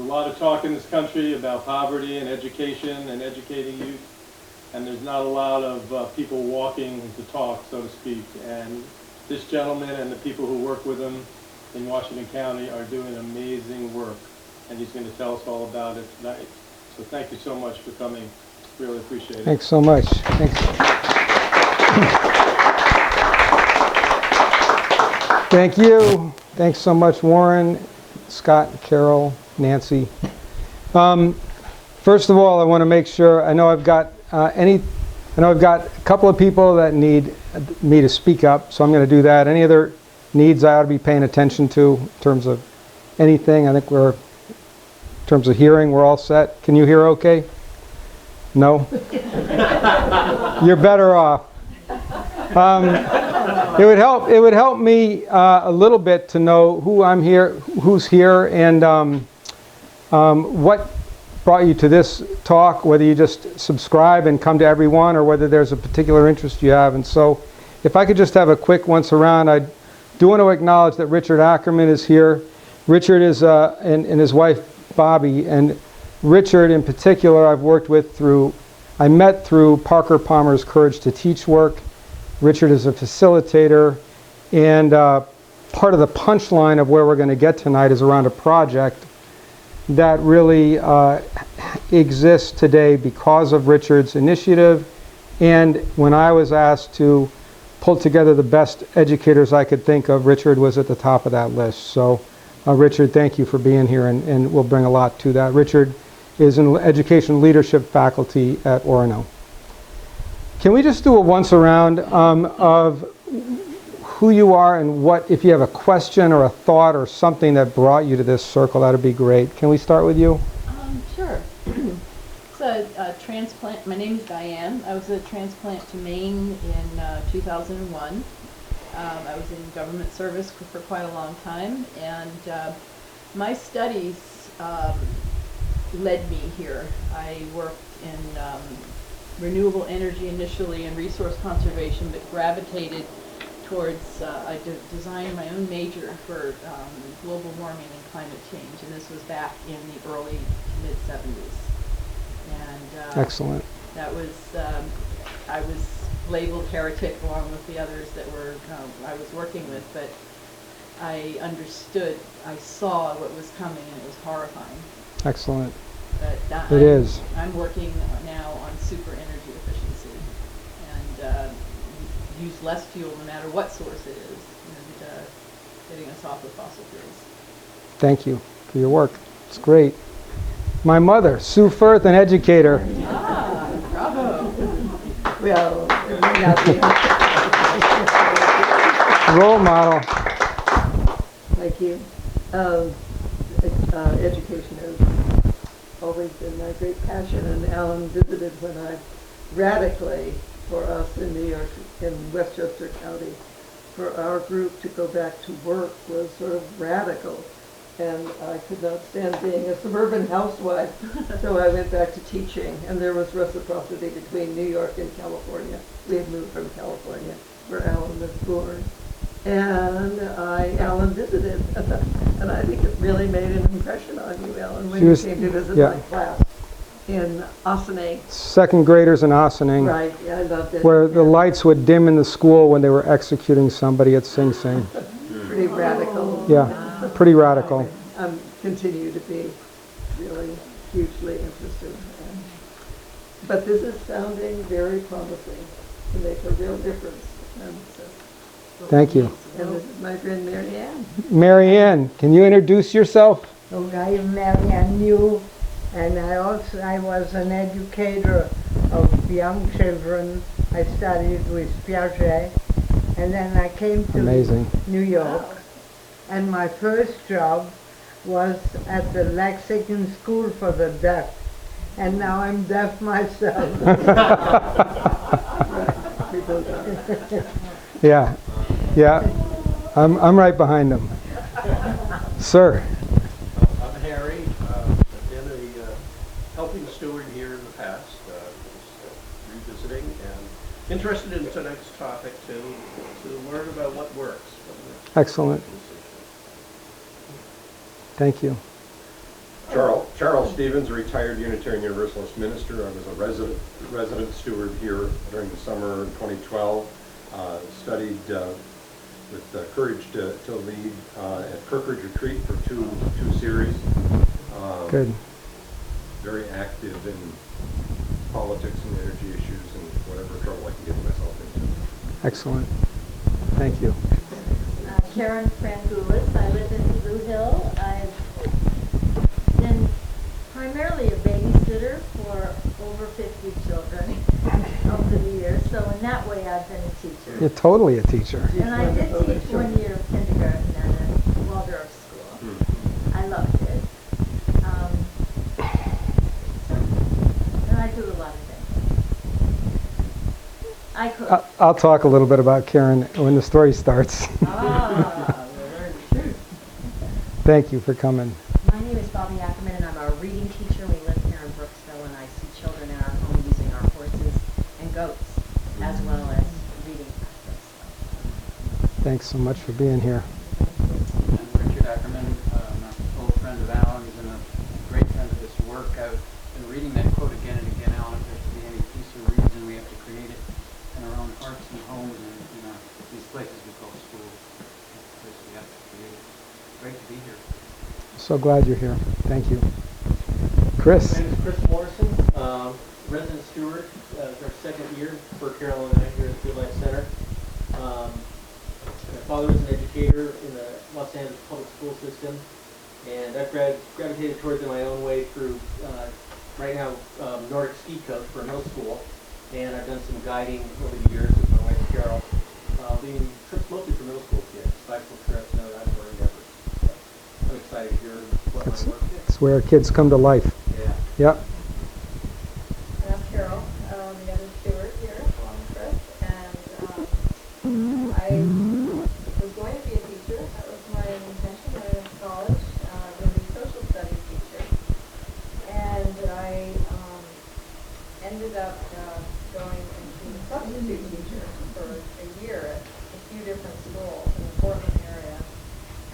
lot of talk in this country about poverty and education and educating youth, and there's not a lot of people walking the talk, so to speak. And this gentleman and the people who work with him in Washington County are doing amazing work, and he's going to tell us all about it tonight. So thank you so much for coming. Really appreciate it. Thanks so much. Thanks. Thank you. Thanks so much, Warren, Scott, Carol, Nancy. First of all, I want to make sure, I know I've got a couple of people that need me to speak up, so I'm going to do that. Any other needs I ought to be paying attention to in terms of anything? I think in terms of hearing, we're all set. Can you hear okay? No? You're better off. It would help me a little bit to know who's here, and what brought you to this talk, whether you just subscribe and come to every one, or whether there's a particular interest you have. And so if I could just have a quick once around, I do want to acknowledge that Richard Ackerman is here. Richard is and his wife Bobby, and Richard in particular I met through Parker Palmer's Courage to Teach work. Richard is a facilitator, and part of the punchline of where we're going to get tonight is around a project that really exists today because of Richard's initiative, and when I was asked to pull together the best educators I could think of, Richard was at the top of that list. So Richard, thank you for being here, and we'll bring a lot to that. Richard is in education leadership faculty at Orono. Can we just do a once around of who you are and what, if you have a question or a thought or something that brought you to this circle, that'd be great. Can we start with you? Sure. It's a transplant. My name is Diane. I was a transplant to Maine in 2001. I was in government service for quite a long time, and my studies led me here. I worked in renewable energy initially and resource conservation, but gravitated towards, I designed my own major for global warming and climate change, and this was back in the early mid-70s. And excellent. That was, I was labeled heretic along with the others that were I was working with, but I understood, I saw what was coming, and it was horrifying. Excellent. But it is. I'm working now on super energy efficiency, and use less fuel no matter what source it is, and getting us off of fossil fuels. Thank you for your work. It's great. My mother, Sue Furth, an educator. Ah, bravo. Well, Role model. thank you. Education has always been my great passion, and Alan visited when I radically, for us in New York, in Westchester County, for our group to go back to work was sort of radical, and I could not stand being a suburban housewife, so I went back to teaching, and there was reciprocity between New York and California. We had moved from California, where Alan was born, and Alan visited, and I think it really made an impression on you, Alan, when you came to visit my class in Ossining. Second graders in Ossining. Right, yeah, I loved it. Where the lights would dim in the school when they were executing somebody at Sing Sing. Pretty radical. Yeah, pretty radical. I continue to be really hugely interested. But this is sounding very promising to make a real difference. Thank you. And this is my friend Marianne. Marianne, can you introduce yourself? So I am Marianne New, and I was an educator of young children. I studied with Piaget, and then I came to New York, and my first job was at the Lexington School for the Deaf, and now I'm deaf myself. Yeah, yeah, I'm right behind them. Sir. I'm Harry. I've been a helping steward here in the past, revisiting, and interested in tonight's topic to learn about what works. Excellent. Thank you. Charl. Charl Stevens, a retired Unitarian Universalist minister. I was a resident steward here during the summer of 2012. Studied with Courage to Lead at Kirkridge Retreat for two series. Good. Very active in politics and energy issues and whatever trouble I can get myself into. Excellent. Thank you. Karen Frangoulis. I live in Blue Hill. I've been primarily a babysitter for over 50 children over the years, so in that way I've been a teacher. You're totally a teacher. And I did teach 1 year of kindergarten at a Waldorf school. I loved it. And I do a lot of things. I cook. I'll talk a little bit about Karen when the story starts. Thank you for coming. My name is Bobby Ackerman, and I'm a reading teacher. We live here in Brooksville, and I see children in our home using our horses and goats, as well as reading practice. Thanks so much for being here. I'm Richard Ackerman. I'm an old friend of Alan's and a great friend of this work. I've been reading that quote again and again, Alan. If there should be any peace or reason, we have to create it in our own hearts and homes and in these places we call schools. That's the place we have to create it. Great to be here. So glad you're here. Thank you. Chris. My name is Chris Morrison, resident steward. Our second year for Carol and I here at the Field Life Center. My father was an educator in the Los Angeles public school system, and I've gravitated towards it my own way through, right now, Nordic ski coach for middle school, and I've done some guiding over the years with my wife Charl, leading trips mostly for middle school kids, bicycle trips and other outdoor endeavors. So I'm excited to hear what my work is. It's where kids come to life. Yeah. Yep. And I'm Carol, the other steward here along with Chris, and I was going to be a teacher. That was my intention when I was in college. I'm going to be a social studies teacher, and I ended up going into a substitute teacher for a year at a few different schools in the Portland area.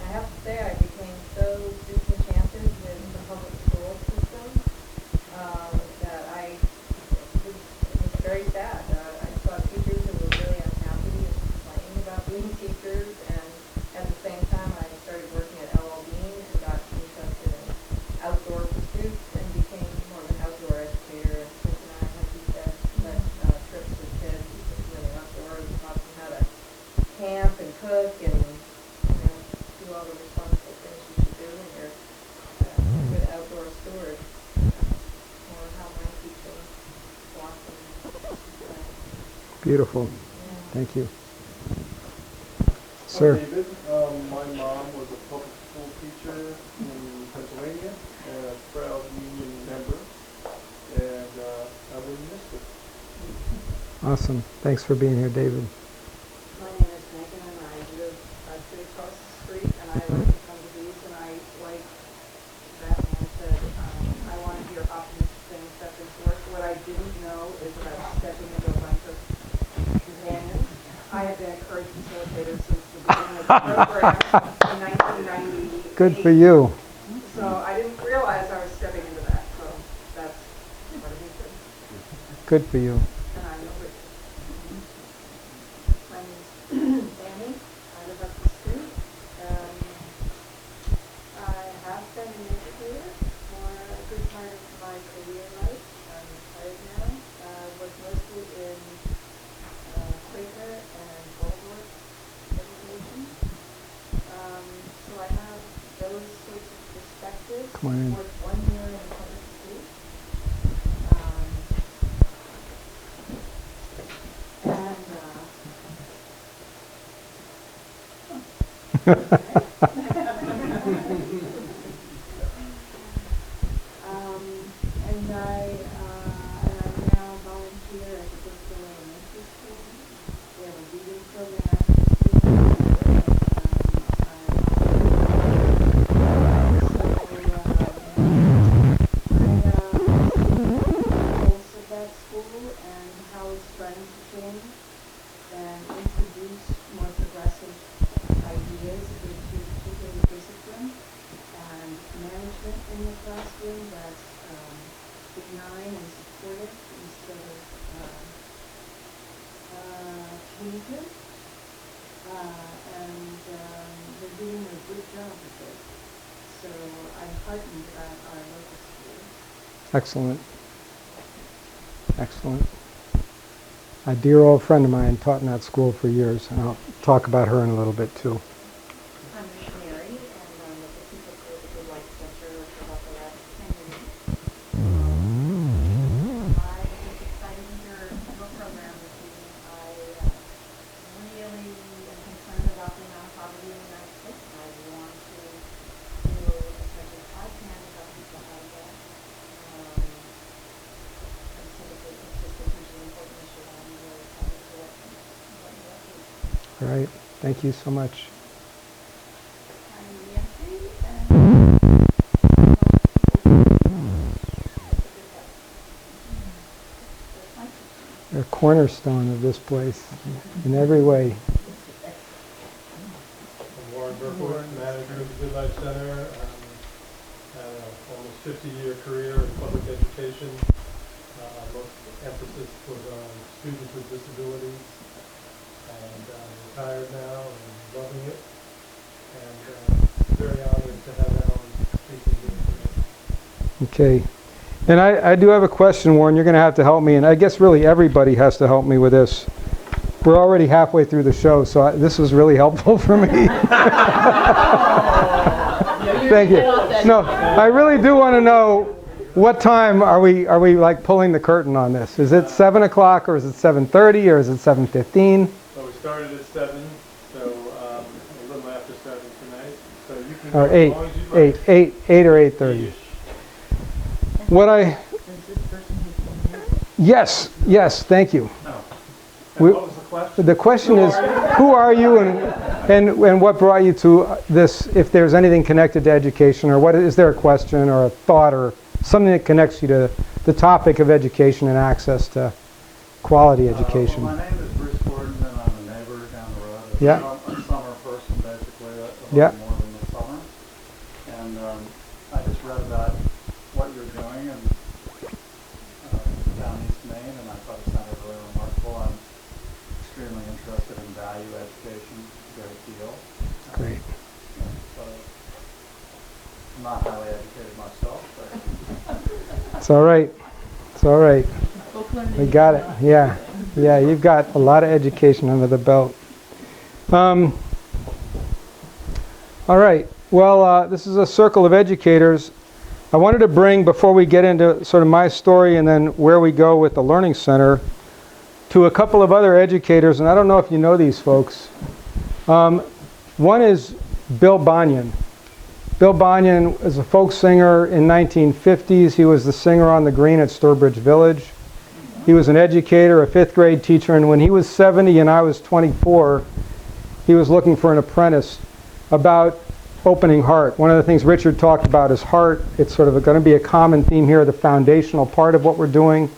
I have to say I became so disenchanted with the public school system that it was very sad. I saw teachers who were really unhappy and complaining about being teachers, and at the same time I started working at LL Bean and got interested in outdoor pursuits and became more of an outdoor educator. And Chris and I, like you said, led trips with kids really outdoors, taught them how to camp and cook and do all the responsible things you should do when you're a good outdoor steward. More how my teaching blossomed. Beautiful. Yeah. Thank you. I'm Sir. David. My mom was a public school teacher in Pennsylvania and a proud union member, and I really missed it. Awesome. Thanks for being here, David. My name is Megan, and I live straight across the street, and I like to come to these, and I like that man said, I want to hear optimistic things that this work. What I didn't know is that I was stepping into a bunch of companions. I have been a courage facilitator since the beginning of the program in 1998. Good for you. So I didn't realize I was stepping into that, so that's what it is. Good for you. And I'm over it. My name is Annie. I live up the street. I have been an educator for a good part of my career life. I'm retired now. I work mostly in Quaker and Waldorf education. So I have those sorts of perspectives. Come on in. Worked 1 year in public school. And I now volunteer at the Brooksville Elementary School. We have a reading program after pulse of that school and how it's trying to change and introduce more progressive ideas into particular discipline. And management in the classroom that's benign and supportive instead of punitive. And they're doing a good job with it. So I'm heartened at our local school. Excellent. Excellent. A dear old friend of mine taught in that school for years, and I'll talk about her in a little bit too. I'm Mary, and I'm with the People Creative Life Center for about the last 10 years. I was excited to hear your program this evening. I really am concerned about the amount of poverty in the United States, and I want to do as much as I can to help people out of that. I think it's just a hugely important issue, and I'm really excited for what you are doing. All right. Thank you so much. I'm Nancy, and They're a cornerstone of this place in every way. I'm Warren Berkowitz, manager of the Good Life Center. Had an almost 50-year career in public education. Most emphasis was on students with disabilities. And I'm retired now and loving it. And very honored to have Alan speaking here today. Okay. And I do have a question, Warren. You're going to have to help me, and I guess really everybody has to help me with this. We're already halfway through the show, so this was really helpful for me. Thank you. No, I really do want to know, what time are we like pulling the curtain on this? Is it 7 o'clock, or is it 7:30, or is it 7:15? So we started at 7, so a little after 7 tonight. So you can Or go 8, as long as you'd like. 8 or 8:30. What I... Yes, thank you. What was the question? The question is, who are you and what brought you to this, if there's anything connected to education, or what is there a question or a thought or something that connects you to the topic of education and access to quality education? Well, my name is Bruce Gordon, and I'm a neighbor down the road. Yeah. I'm a summer person, basically, a Yeah. little more than the summer. And I just read about what you're doing in down East Maine, and I thought it sounded really remarkable. I'm extremely interested in value education, a great deal. Great. So I'm not highly educated myself, but It's all right. It's all right. We got it. Yeah. Yeah, you've got a lot of education under the belt. All right. Well, this is a circle of educators. I wanted to bring, before we get into sort of my story and then where we go with the Learning Center, to a couple of other educators, and I don't know if you know these folks. One is Bill Bonyon. Bill Bonyon is a folk singer in 1950s. He was the singer on the green at Sturbridge Village. He was an educator, a 5th grade teacher, and when he was 70 and I was 24, he was looking for an apprentice about opening heart. One of the things Richard talked about is heart. It's sort of going to be a common theme here, the foundational part of what we're doing.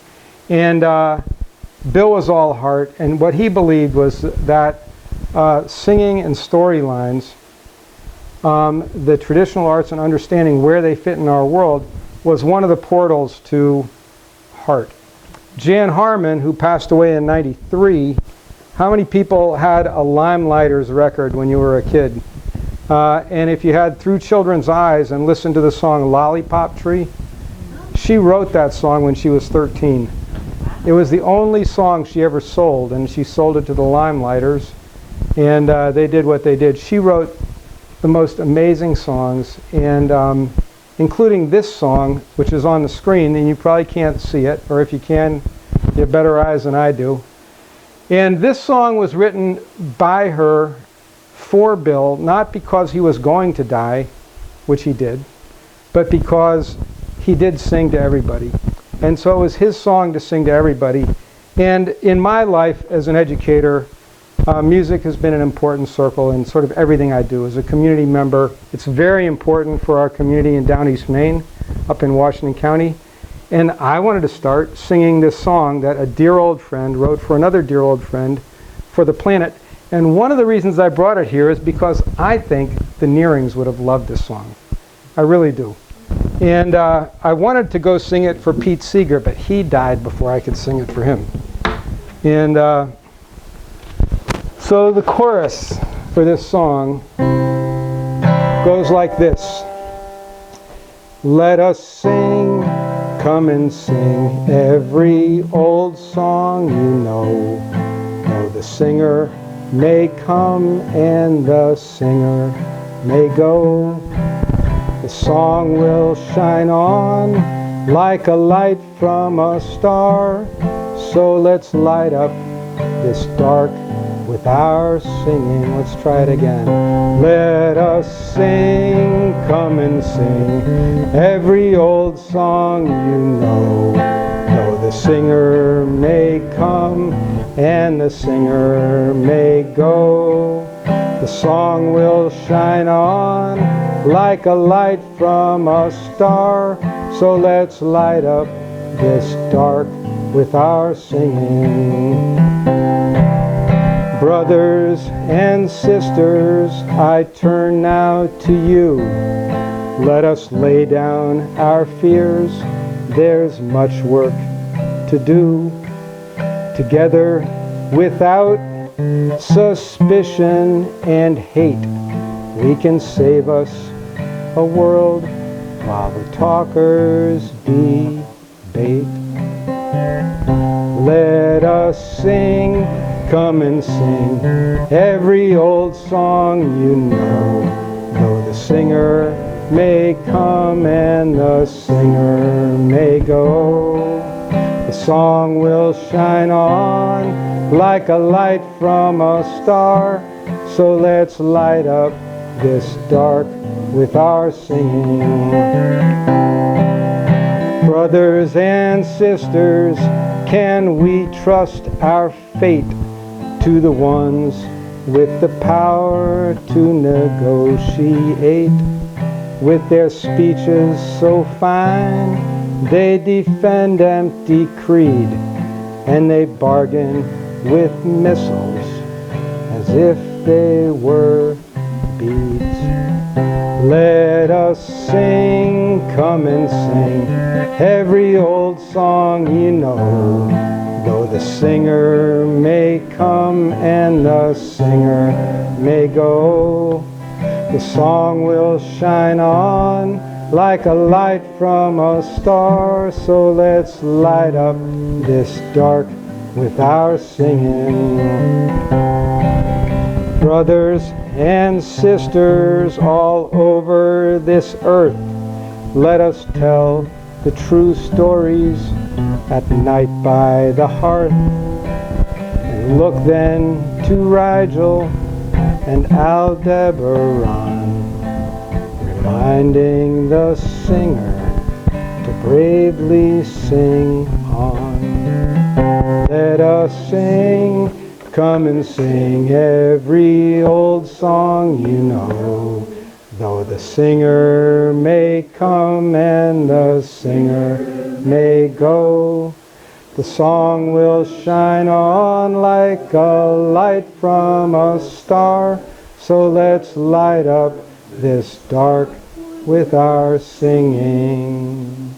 And Bill was all heart, and what he believed was that singing and storylines, the traditional arts and understanding where they fit in our world, was one of the portals to heart. Jan Harman, who passed away in '93, how many people had a Limelighters record when you were a kid? And if you had Through Children's Eyes and listened to the song Lollipop Tree, she wrote that song when she was 13. It was the only song she ever sold, and she sold it to the Limelighters, and they did what they did. She wrote the most amazing songs, and including this song, which is on the screen, and you probably can't see it, or if you can, you have better eyes than I do. And this song was written by her for Bill, not because he was going to die, which he did, but because he did sing to everybody. And so it was his song to sing to everybody. And in my life as an educator, music has been an important circle in sort of everything I do. As a community member, it's very important for our community in Down East Maine, up in Washington County. And I wanted to start singing this song that a dear old friend wrote for another dear old friend for the planet. And one of the reasons I brought it here is because I think the Nearings would have loved this song. I really do. And I wanted to go sing it for Pete Seeger, but he died before I could sing it for him. And so the chorus for this song goes like this. Let us sing, come and sing every old song you know. Though the singer may come and the singer may go, the song will shine on like a light from a star. So let's light up this dark with our singing. Let's try it again. Let us sing, come and sing every old song you know. Though the singer may come and the singer may go, the song will shine on like a light from a star. So let's light up this dark with our singing. Brothers and sisters, I turn now to you. Let us lay down our fears. There's much work to do. Together, without suspicion and hate, we can save us a world while the talkers debate. Let us sing, come and sing every old song you know. Though the singer may come and the singer may go, the song will shine on like a light from a star. So let's light up this dark with our singing. Brothers and sisters, can we trust our fate to the ones with the power to negotiate? With their speeches so fine, they defend empty creed, and they bargain with missiles as if they were beads. Let us sing, come and sing every old song you know. Though the singer may come and the singer may go, the song will shine on like a light from a star. So let's light up this dark with our singing. Brothers and sisters all over this earth, let us tell the true stories at night by the hearth, and look then to Rigel and Aldebaran, reminding the singer to bravely sing on. Let us sing, come and sing every old song you know. Though the singer may come and the singer may go, the song will shine on like a light from a star. So let's light up this dark with our singing.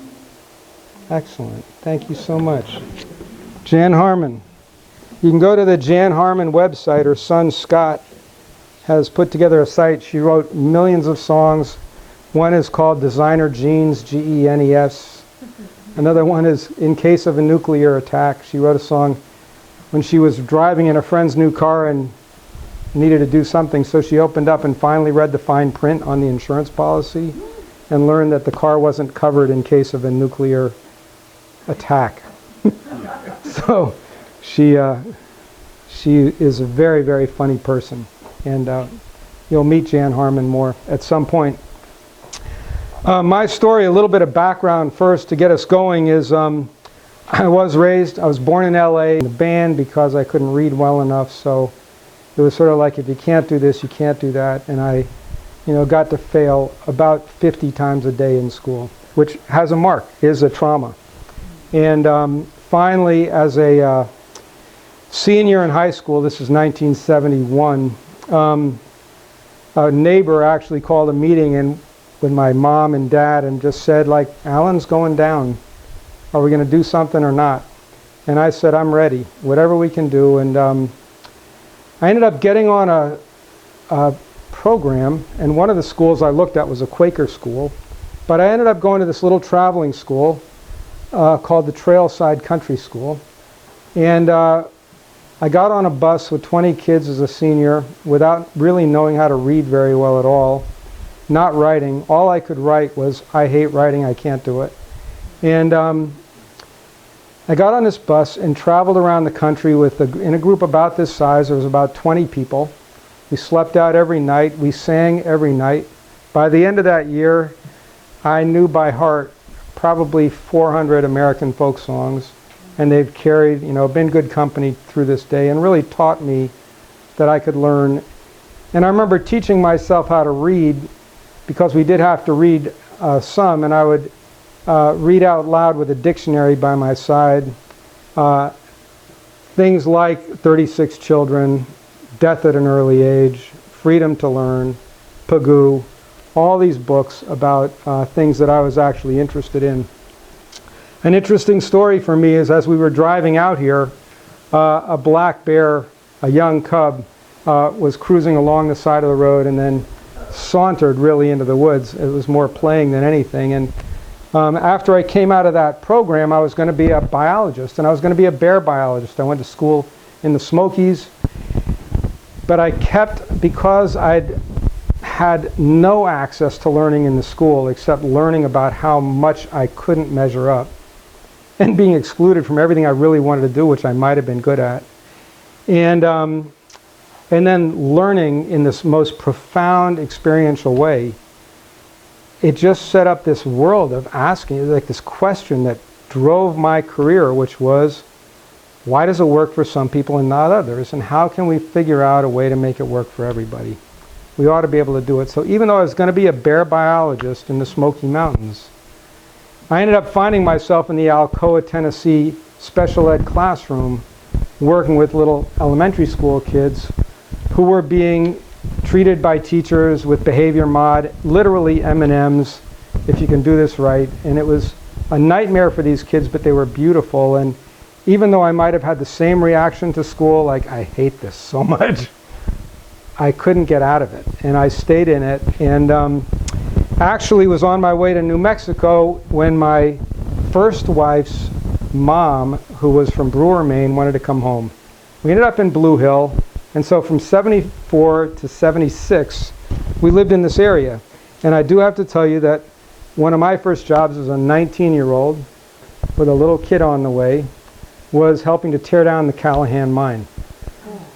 Excellent. Thank you so much. Jan Harman. You can go to the Jan Harman website. Her son Scott has put together a site. She wrote millions of songs. One is called Designer Genes, Genes. Another one is In Case of a Nuclear Attack. She wrote a song when she was driving in a friend's new car and needed to do something, so she opened up and finally read the fine print on the insurance policy and learned that the car wasn't covered in case of a nuclear attack. So she is a very, very funny person, and you'll meet Jan Harman more at some point. My story, a little bit of background first to get us going, is I was born in LA in a band because I couldn't read well enough, so it was sort of like, if you can't do this, you can't do that, and I got to fail about 50 times a day in school, which has a mark, is a trauma. And finally, as a senior in high school, this is 1971, a neighbor actually called a meeting and with my mom and dad and just said, like, Alan's going down. Are we going to do something or not? And I said, I'm ready, whatever we can do. And I ended up getting on a program, and one of the schools I looked at was a Quaker school. But I ended up going to this little traveling school called the Trailside Country School. And I got on a bus with 20 kids as a senior without really knowing how to read very well at all, not writing. All I could write was, I hate writing, I can't do it. And I got on this bus and traveled around the country in a group about this size. There was about 20 people. We slept out every night. We sang every night. By the end of that year, I knew by heart probably 400 American folk songs. And they've carried, been good company through this day and really taught me that I could learn. And I remember teaching myself how to read, because we did have to read some, and I would read out loud with a dictionary by my side. Things like 36 Children, Death at an Early Age, Freedom to Learn, Pagoo, all these books about things that I was actually interested in. An interesting story for me is, as we were driving out here, a black bear, a young cub, was cruising along the side of the road and then sauntered really into the woods. It was more playing than anything. And after I came out of that program, I was going to be a biologist, and I was going to be a bear biologist. I went to school in the Smokies, but I kept, because I'd had no access to learning in the school except learning about how much I couldn't measure up, and being excluded from everything I really wanted to do, which I might have been good at. And then learning in this most profound experiential way, it just set up this world of asking, like this question that drove my career, which was, why does it work for some people and not others? And how can we figure out a way to make it work for everybody? We ought to be able to do it. So even though I was going to be a bear biologist in the Smoky Mountains, I ended up finding myself in the Alcoa, Tennessee special ed classroom working with little elementary school kids who were being treated by teachers with behavior mod, literally M&Ms, if you can do this right. And it was a nightmare for these kids, but they were beautiful. And even though I might have had the same reaction to school, like, I hate this so much, I couldn't get out of it. And I stayed in it. And actually was on my way to New Mexico when my first wife's mom, who was from Brewer, Maine, wanted to come home. We ended up in Blue Hill, and so from 74 to 76, we lived in this area. And I do have to tell you that one of my first jobs as a 19-year-old with a little kid on the way was helping to tear down the Callahan mine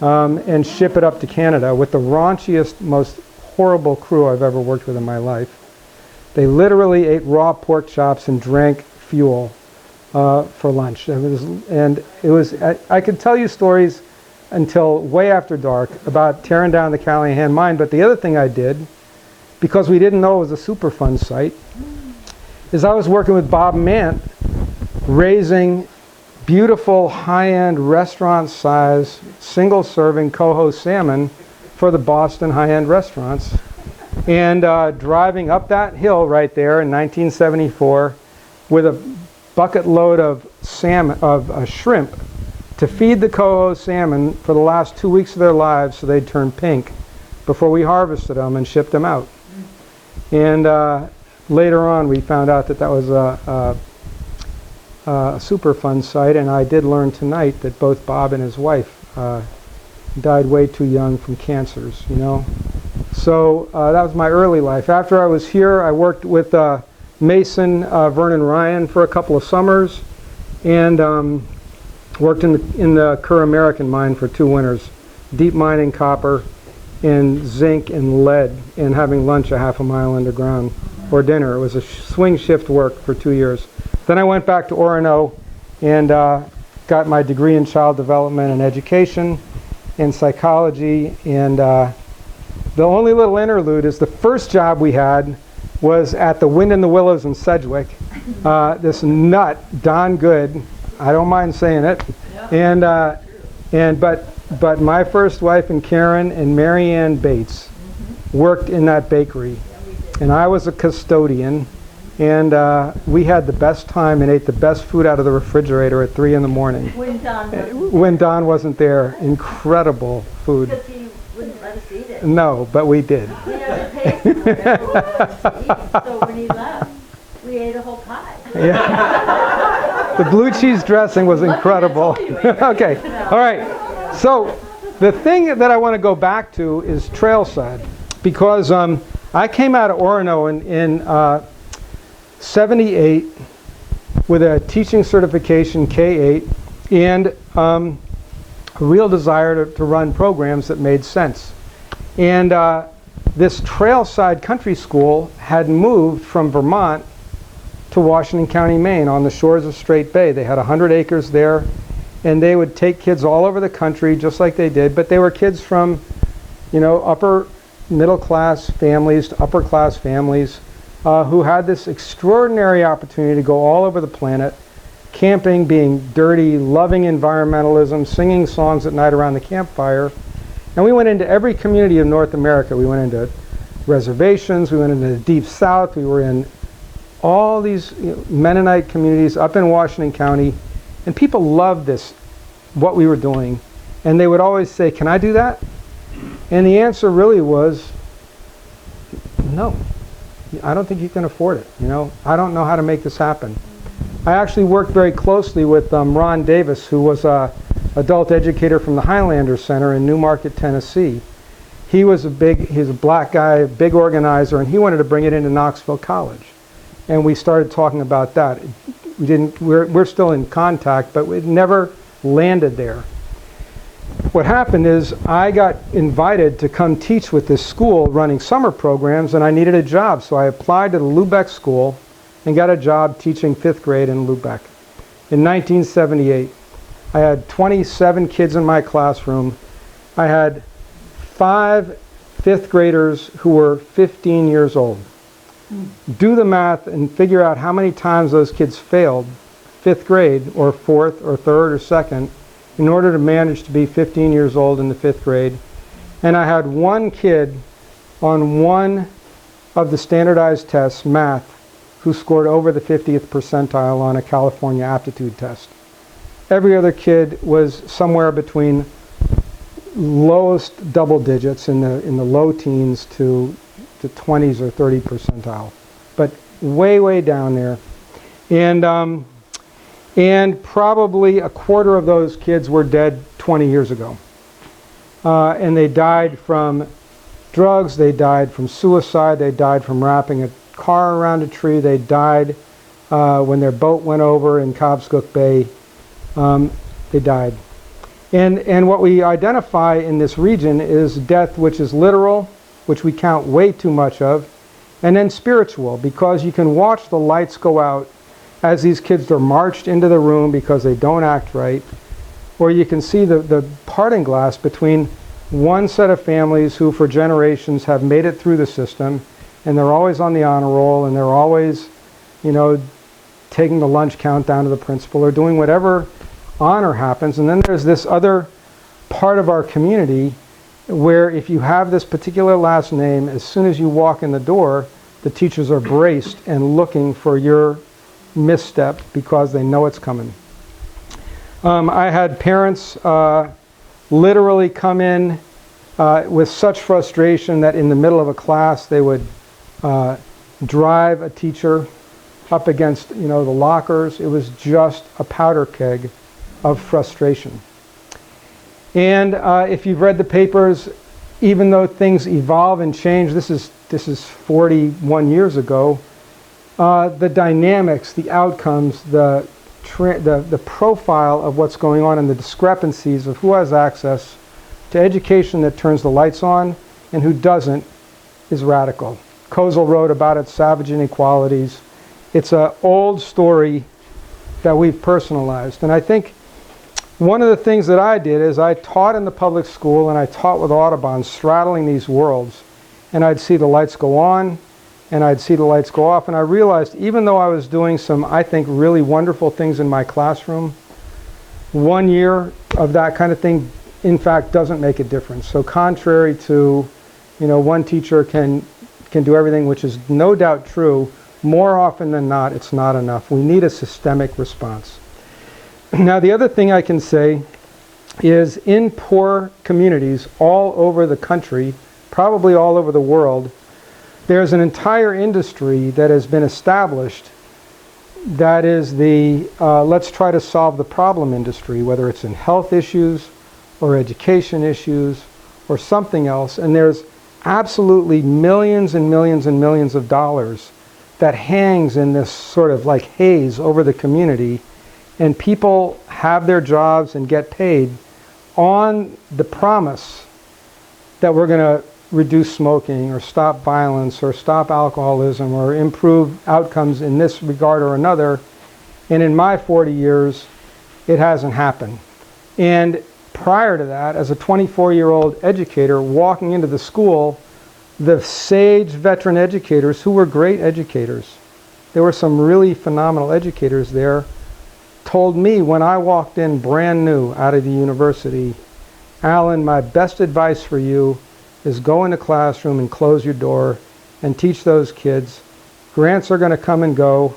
and ship it up to Canada with the raunchiest, most horrible crew I've ever worked with in my life. They literally ate raw pork chops and drank fuel for lunch. I could tell you stories until way after dark about tearing down the Callahan mine. But the other thing I did, because we didn't know it was a Superfund site, is I was working with Bob Mant, raising beautiful high-end restaurant-size, single-serving coho salmon for the Boston high-end restaurants. And driving up that hill right there in 1974 with a bucket load of shrimp to feed the coho salmon for the last 2 weeks of their lives so they'd turn pink before we harvested them and shipped them out. And later on we found out that that was a Superfund site, and I did learn tonight that both Bob and his wife died way too young from cancers, So that was my early life. After I was here, I worked with Mason Vernon Ryan for a couple of summers, and worked in the Kerr American mine for 2 winters, deep mining copper and zinc and lead, and having lunch a half a mile underground, or dinner. It was a swing shift work for 2 years. Then I went back to Orono and got my degree in child development and education and psychology. And the only little interlude is the first job we had was at the Wind in the Willows in Sedgwick. This nut, Don Good, I don't mind saying it, but my first wife and Karen and Mary Ann Bates worked in that bakery. and I was a custodian, and we had the best time and ate the best food out of the refrigerator at 3 in the morning. When Don wasn't When Don wasn't there. Incredible food. because he wouldn't let us eat it. No, but we did. We had to pay for whatever we wanted to eat, so when he left, we ate a whole pie. Yeah. The blue cheese dressing was incredible. Okay, all right. So the thing that I want to go back to is Trailside, because I came out of Orono in 78 with a teaching certification, K-8, and a real desire to run programs that made sense. And this Trailside Country School had moved from Vermont to Washington County, Maine, on the shores of Strait Bay. They had 100 acres there, and they would take kids all over the country, just like they did, but they were kids from, you know, upper middle class families to upper class families who had this extraordinary opportunity to go all over the planet, camping, being dirty, loving environmentalism, singing songs at night around the campfire. And we went into every community of North America. We went into reservations, we went into the Deep South, we were in all these Mennonite communities up in Washington County, and people loved this, what we were doing. And they would always say, "Can I do that?" And the answer really was, no. I don't think you can afford it. You know, I don't know how to make this happen. I actually worked very closely with Ron Davis, who was an adult educator from the Highlander Center in Newmarket, Tennessee. He's a black guy, a big organizer, and he wanted to bring it into Knoxville College. And we started talking about that. We're still in contact, but it never landed there. What happened is I got invited to come teach with this school running summer programs, and I needed a job. So I applied to the Lubeck School and got a job teaching 5th grade in Lubeck. In 1978, I had 27 kids in my classroom. I had 5 5th graders who were 15 years old. Do the math and figure out how many times those kids failed 5th grade or 4th or 3rd or 2nd in order to manage to be 15 years old in the 5th grade. And I had one kid on one of the standardized tests, math, who scored over the 50th percentile on a California aptitude test. Every other kid was somewhere between lowest double digits in the low teens to 20s or 30 percentile, but way down there. And probably a quarter of those kids were dead 20 years ago. And they died from drugs, they died from suicide, they died from wrapping a car around a tree, they died when their boat went over in Cobscook Bay. They died. And what we identify in this region is death which is literal, which we count way too much of, and then spiritual, because you can watch the lights go out as these kids are marched into the room because they don't act right, or you can see the parting glass between one set of families who for generations have made it through the system, and they're always on the honor roll, and they're always, you know, taking the lunch countdown to the principal or doing whatever honor happens. And then there's this other part of our community where if you have this particular last name, as soon as you walk in the door, the teachers are braced and looking for your misstep because they know it's coming. I had parents literally come in with such frustration that in the middle of a class they would drive a teacher up against, you know, the lockers. It was just a powder keg of frustration. And if you've read the papers, even though things evolve and change, this is 41 years ago, the dynamics, the outcomes, the profile of what's going on and the discrepancies of who has access to education that turns the lights on and who doesn't is radical. Kozel wrote about it, Savage Inequalities. It's an old story that we've personalized. And I think one of the things that I did is I taught in the public school and I taught with Audubon, straddling these worlds. And I'd see the lights go on and I'd see the lights go off. And I realized even though I was doing some, I think, really wonderful things in my classroom, 1 year of that kind of thing, in fact, doesn't make a difference. So contrary to, you know, one teacher can can do everything, which is no doubt true, more often than not, it's not enough. We need a systemic response. Now, the other thing I can say is in poor communities all over the country, probably all over the world, there's an entire industry that has been established that is the let's try to solve the problem industry, whether it's in health issues or education issues or something else. And there's absolutely millions and millions and millions of dollars that hangs in this sort of like haze over the community, and people have their jobs and get paid on the promise that we're going to reduce smoking or stop violence or stop alcoholism or improve outcomes in this regard or another. And in my 40 years, it hasn't happened. And prior to that, as a 24-year-old educator walking into the school, the sage veteran educators who were great educators, there were some really phenomenal educators there, told me when I walked in brand new out of the university, Alan, my best advice for you is go in the classroom and close your door and teach those kids. Grants are going to come and go,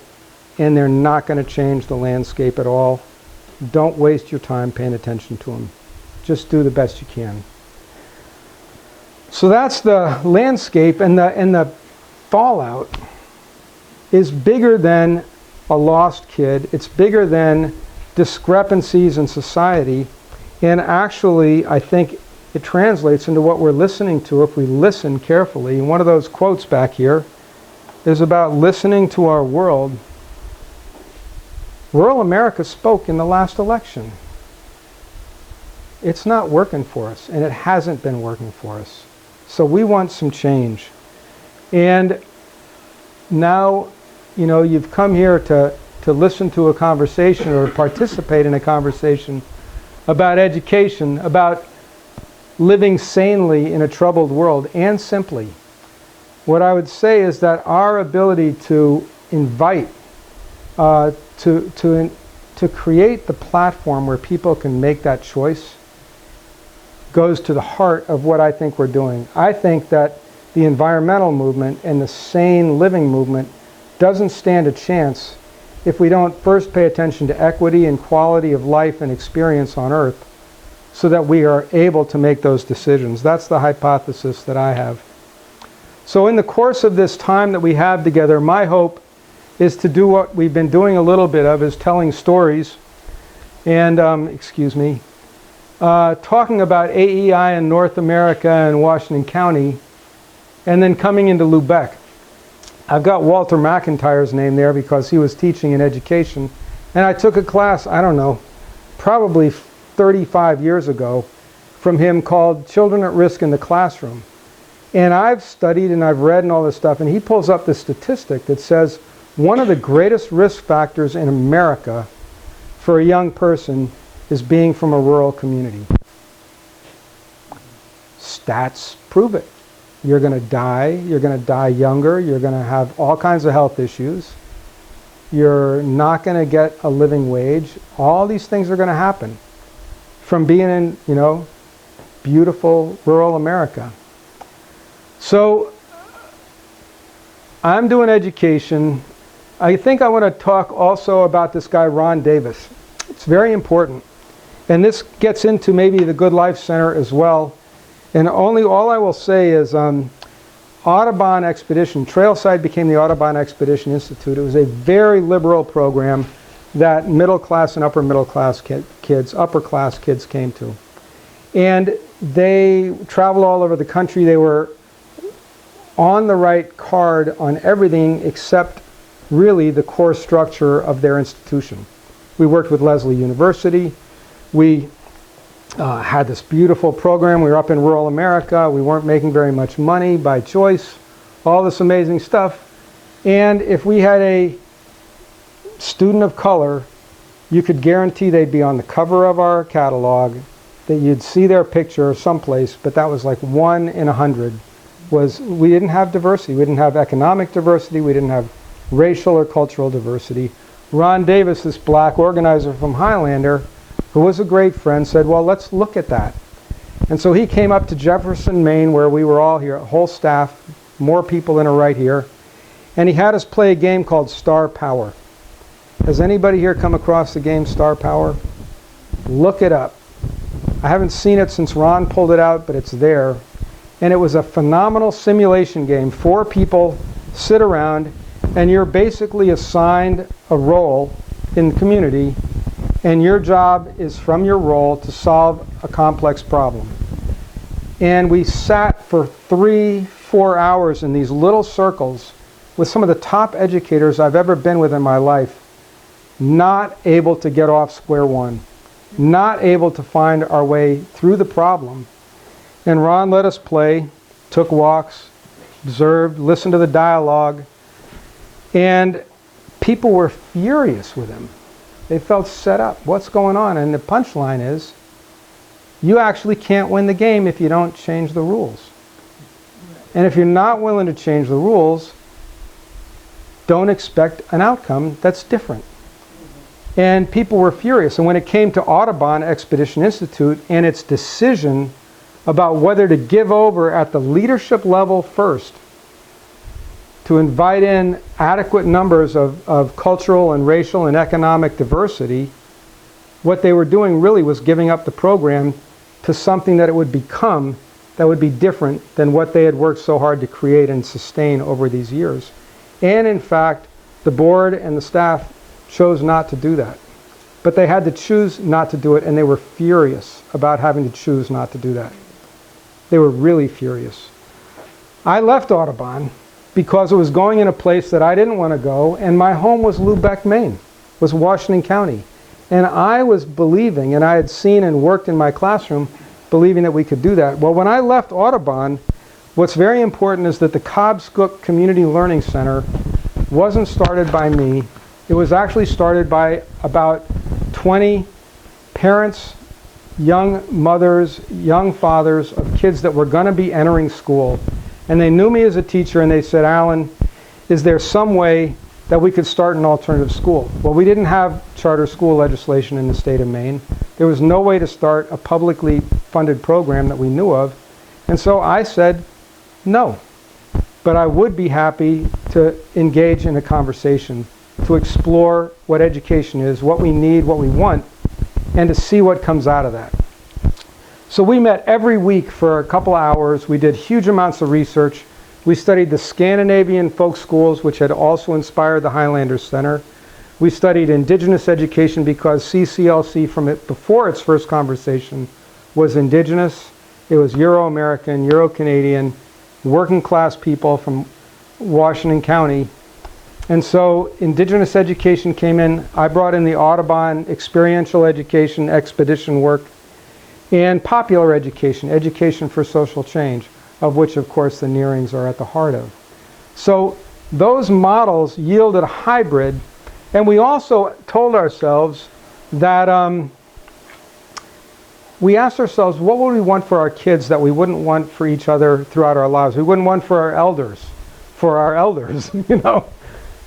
and they're not going to change the landscape at all. Don't waste your time paying attention to them. Just do the best you can. So that's the landscape, and the fallout is bigger than a lost kid. It's bigger than discrepancies in society. And actually, I think it translates into what we're listening to if we listen carefully. And one of those quotes back here is about listening to our world. Rural America spoke in the last election. It's not working for us, and it hasn't been working for us. So we want some change. And now, you know, you've come here to listen to a conversation or participate in a conversation about education, about living sanely in a troubled world, and simply. What I would say is that our ability to invite, to create the platform where people can make that choice goes to the heart of what I think we're doing. I think that the environmental movement and the sane living movement doesn't stand a chance if we don't first pay attention to equity and quality of life and experience on Earth, so that we are able to make those decisions. That's the hypothesis that I have. So in the course of this time that we have together, my hope is to do what we've been doing a little bit of, is telling stories and, talking about AEI in North America and Washington County, and then coming into Lubec. I've got Walter McIntyre's name there because he was teaching in education, and I took a class, I don't know, probably 35 years ago from him called Children at Risk in the Classroom. And I've studied and I've read and all this stuff, and he pulls up this statistic that says one of the greatest risk factors in America for a young person is being from a rural community. Stats prove it. You're going to die younger, you're going to have all kinds of health issues, you're not going to get a living wage. All these things are going to happen from being in, you know, beautiful rural America. So I'm doing education. I think I want to talk also about this guy, Ron Davis. It's very important. And this gets into maybe the Good Life Center as well. And all I will say is Audubon Expedition, Trailside became the Audubon Expedition Institute. It was a very liberal program that middle class and upper middle class kids, upper class kids came to. And they traveled all over the country. They were on the right card on everything except really the core structure of their institution. We worked with Lesley University. We had this beautiful program. We were up in rural America. We weren't making very much money by choice. All this amazing stuff. And if we had a student of color, you could guarantee they'd be on the cover of our catalog, that you'd see their picture someplace, but that was like 1 in 100. We didn't have diversity. We didn't have economic diversity. We didn't have racial or cultural diversity. Ron Davis, this black organizer from Highlander, who was a great friend, said, well, let's look at that. And so he came up to Jefferson, Maine, where we were all here, a whole staff, more people than are right here. And he had us play a game called Star Power. Has anybody here come across the game Star Power? Look it up. I haven't seen it since Ron pulled it out, but it's there. And it was a phenomenal simulation game. 4 people sit around, and you're basically assigned a role in the community, and your job is from your role to solve a complex problem. And we sat for 3-4 hours in these little circles with some of the top educators I've ever been with in my life, not able to get off square one, not able to find our way through the problem. And Ron let us play, took walks, observed, listened to the dialogue, and people were furious with him. They felt set up. What's going on? And the punchline is, you actually can't win the game if you don't change the rules. And if you're not willing to change the rules, don't expect an outcome that's different. And people were furious. And when it came to Audubon Expedition Institute and its decision about whether to give over at the leadership level first, to invite in adequate numbers of cultural and racial and economic diversity, what they were doing really was giving up the program to something that it would become that would be different than what they had worked so hard to create and sustain over these years. And in fact, the board and the staff chose not to do that. But they had to choose not to do it, and they were furious about having to choose not to do that. They were really furious. I left Audubon because it was going in a place that I didn't want to go, and my home was Lubec, Maine, was Washington County. And I was believing, and I had seen and worked in my classroom, believing that we could do that. Well, when I left Audubon, what's very important is that the Cobscook Community Learning Center wasn't started by me. It was actually started by about 20 parents, young mothers, young fathers of kids that were going to be entering school. And they knew me as a teacher, and they said, Alan, is there some way that we could start an alternative school? Well, we didn't have charter school legislation in the state of Maine. There was no way to start a publicly funded program that we knew of. And so I said, no. But I would be happy to engage in a conversation, to explore what education is, what we need, what we want, and to see what comes out of that. So we met every week for a couple hours. We did huge amounts of research. We studied the Scandinavian folk schools, which had also inspired the Highlanders Center. We studied indigenous education because CCLC, from it before its first conversation, was indigenous. It was Euro-American, Euro-Canadian, working class people from Washington County. And so indigenous education came in. I brought in the Audubon experiential education, expedition work, and popular education, education for social change, of which, of course, the Nearings are at the heart of. So those models yielded a hybrid, and we also told ourselves that we asked ourselves, what would we want for our kids that we wouldn't want for each other throughout our lives? We wouldn't want for our elders, you know,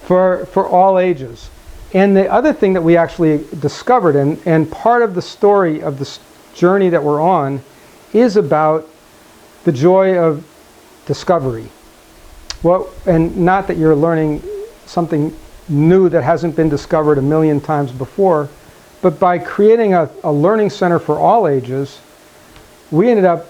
for all ages. And the other thing that we actually discovered, and part of the story of this journey that we're on, is about the joy of discovery. Well, and not that you're learning something new that hasn't been discovered a million times before, but by creating a learning center for all ages, we ended up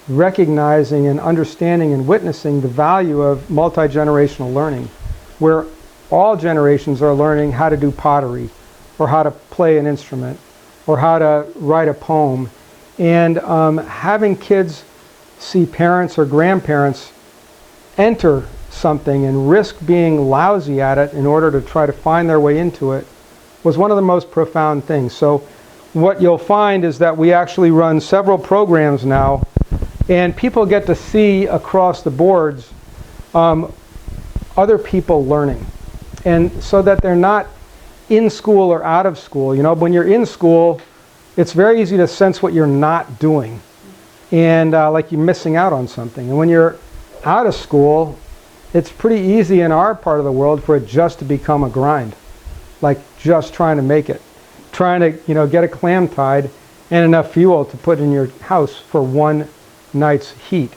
recognizing and understanding and witnessing the value of multi-generational learning, where all generations are learning how to do pottery, or how to play an instrument, or how to write a poem. And having kids see parents or grandparents enter something and risk being lousy at it in order to try to find their way into it was one of the most profound things. So what you'll find is that we actually run several programs now, and people get to see across the boards other people learning. And so that they're not in school or out of school. You know, when you're in school, it's very easy to sense what you're not doing, and like you're missing out on something. And when you're out of school, it's pretty easy in our part of the world for it just to become a grind, like just trying to make it, trying to, you know, get a clam tied and enough fuel to put in your house for one night's heat.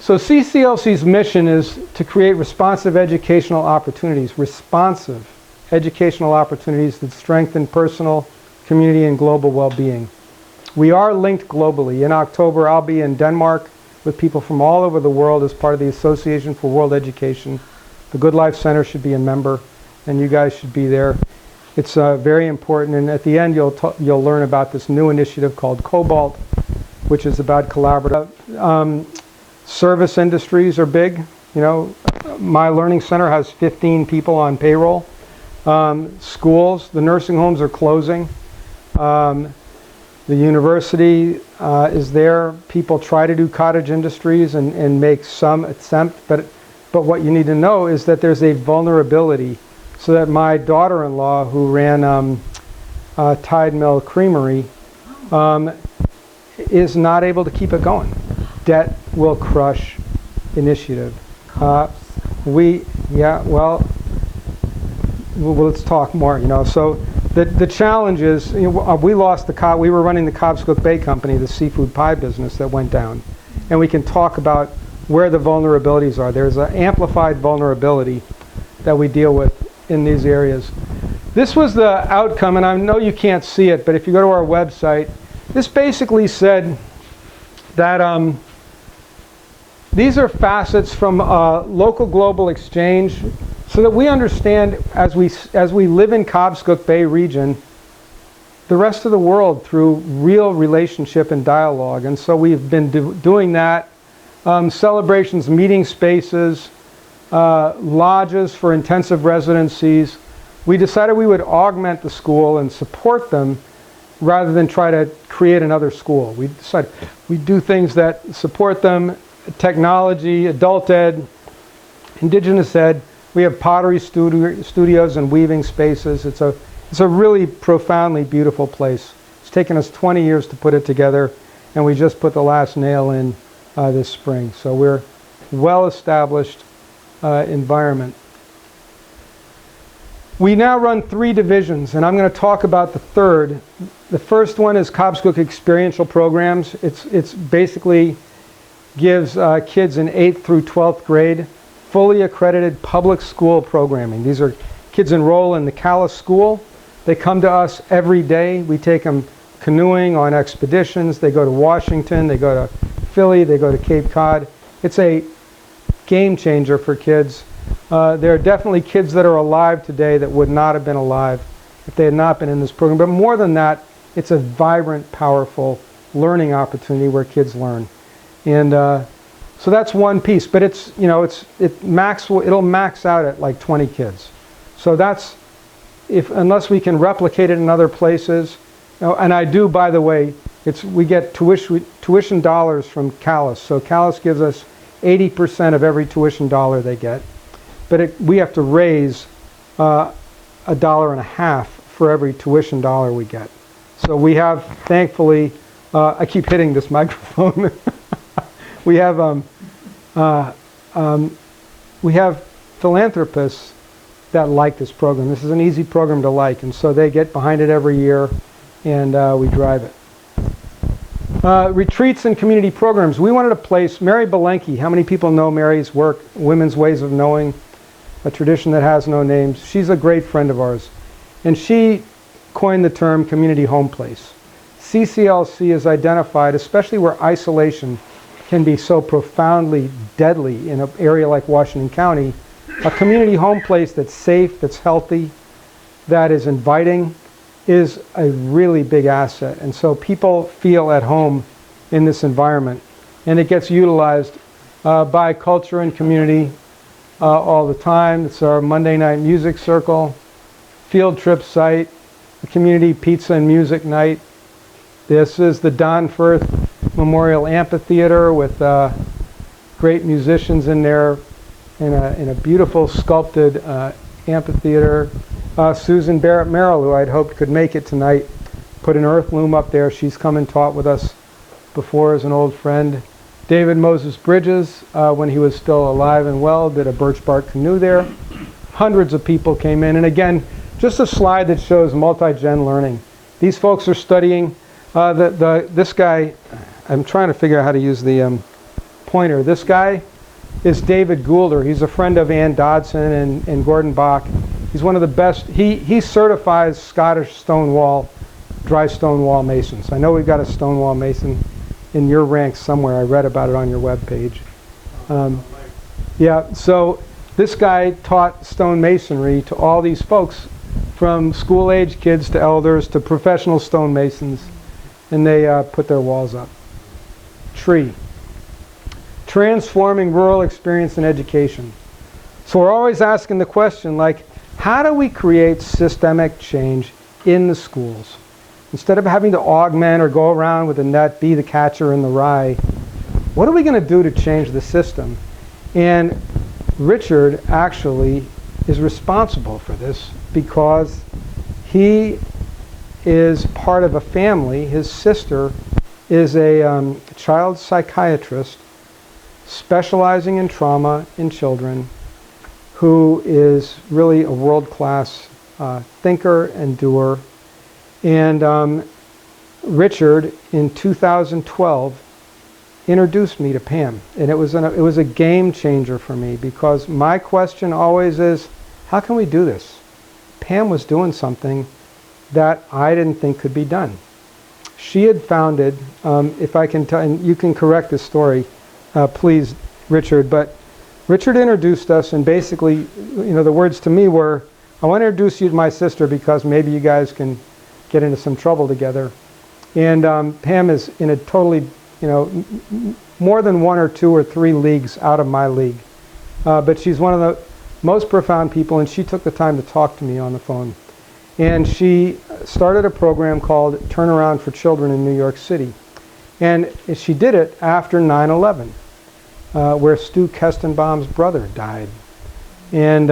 So CCLC's mission is to create responsive educational opportunities that strengthen personal, community, and global well-being. We are linked globally. In October, I'll be in Denmark with people from all over the world as part of the Association for World Education. The Good Life Center should be a member, and you guys should be there. It's very important, and at the end you'll learn about this new initiative called Cobalt, which is about collaborative. Service industries are big. You know, my learning center has 15 people on payroll. Schools, the nursing homes are closing. The university is there. People try to do cottage industries and make some attempt, but what you need to know is that there's a vulnerability, so that my daughter-in-law, who ran Tide Mill Creamery, is not able to keep it going. Debt will crush initiative. Well, let's talk more, you know. So the challenge is, you know, we lost we were running the Cobscook Bay Company, the seafood pie business that went down. And we can talk about where the vulnerabilities are. There's an amplified vulnerability that we deal with in these areas. This was the outcome, and I know you can't see it, but if you go to our website, this basically said that these are facets from local global exchange, so that we understand as we live in Cobscook Bay region, the rest of the world through real relationship and dialogue. And so we've been doing that. Celebrations, meeting spaces, lodges for intensive residencies. We decided we would augment the school and support them rather than try to create another school. We decided we'd do things that support them: technology, adult ed, indigenous ed. We have pottery studios and weaving spaces. It's a really profoundly beautiful place. It's taken us 20 years to put it together, and we just put the last nail in this spring. So we're well-established environment. We now run 3 divisions, and I'm going to talk about the third. The first one is Cobscook Experiential Programs. It's basically gives kids in 8th through 12th grade fully accredited public school programming. These are kids enroll in the CALA school. They come to us every day. We take them canoeing on expeditions. They go to Washington. They go to Philly. They go to Cape Cod. It's a game changer for kids. There are definitely kids that are alive today that would not have been alive if they had not been in this program. But more than that, it's a vibrant, powerful learning opportunity where kids learn. And so that's one piece, but it's, you know, it'll max out at like 20 kids. So that's, unless we can replicate it in other places. You know, and I do, by the way, we get tuition dollars from CALUS. So CALUS gives us 80% of every tuition dollar they get. But we have to raise $1.50 for every tuition dollar we get. So we have, thankfully, I keep hitting this microphone. We have philanthropists that like this program. This is an easy program to like, and so they get behind it every year, and we drive it. Retreats and community programs. We wanted to place Mary Belenke. How many people know Mary's work, Women's Ways of Knowing, a tradition that has no names? She's a great friend of ours, and she coined the term community home place. CCLC is identified, especially where isolation can be so profoundly deadly in an area like Washington County, a community home place that's safe, that's healthy, that is inviting, is a really big asset. And so people feel at home in this environment. And it gets utilized by culture and community all the time. It's our Monday night music circle, field trip site, a community pizza and music night. This is the Don Furth Memorial Amphitheater with great musicians in there in a beautiful sculpted amphitheater. Susan Barrett Merrill, who I'd hoped could make it tonight, put an earth loom up there. She's come and taught with us before as an old friend. David Moses Bridges, when he was still alive and well, did a birch bark canoe there. Hundreds of people came in. And again, just a slide that shows multi-gen learning. These folks are studying. This guy, I'm trying to figure out how to use the pointer. This guy is David Goulder. He's a friend of Ann Dodson and Gordon Bach. He's one of the best. He certifies Scottish stone wall, dry stone wall masons. I know we've got a stone wall mason in your ranks somewhere. I read about it on your webpage. Yeah, so this guy taught stone masonry to all these folks, from school-age kids to elders to professional stonemasons, and they put their walls up. Tree. Transforming rural experience in education. So we're always asking the question, like, how do we create systemic change in the schools? Instead of having to augment or go around with a net, be the catcher in the rye, what are we going to do to change the system? And Richard actually is responsible for this because he is part of a family. His sister is a child psychiatrist specializing in trauma in children, who is really a world-class thinker and doer. And Richard, in 2012, introduced me to Pam. And it was a game changer for me, because my question always is, how can we do this? Pam was doing something that I didn't think could be done. She had founded, if I can tell, and you can correct this story, please, Richard, but Richard introduced us, and basically, the words to me were, I want to introduce you to my sister because maybe you guys can get into some trouble together. And Pam is in a totally, more than 1 or 2 or 3 leagues out of my league. But she's one of the most profound people, and she took the time to talk to me on the phone. And she started a program called Turnaround for Children in New York City. And she did it after 9/11. Where Stu Kestenbaum's brother died. And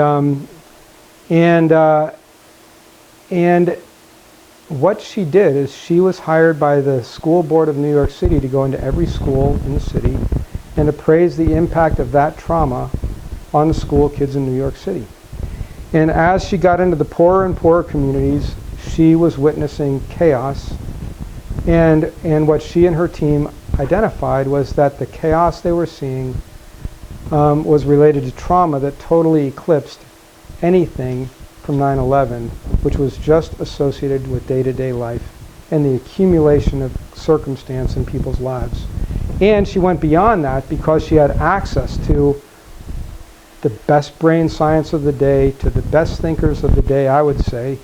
what she did is she was hired by the school board of New York City to go into every school in the city and appraise the impact of that trauma on the school kids in New York City. And as she got into the poorer and poorer communities, she was witnessing chaos. And what she and her team identified was that the chaos they were seeing was related to trauma that totally eclipsed anything from 9/11, which was just associated with day-to-day life and the accumulation of circumstance in people's lives. And she went beyond that because she had access to the best brain science of the day, to the best thinkers of the day, I would say.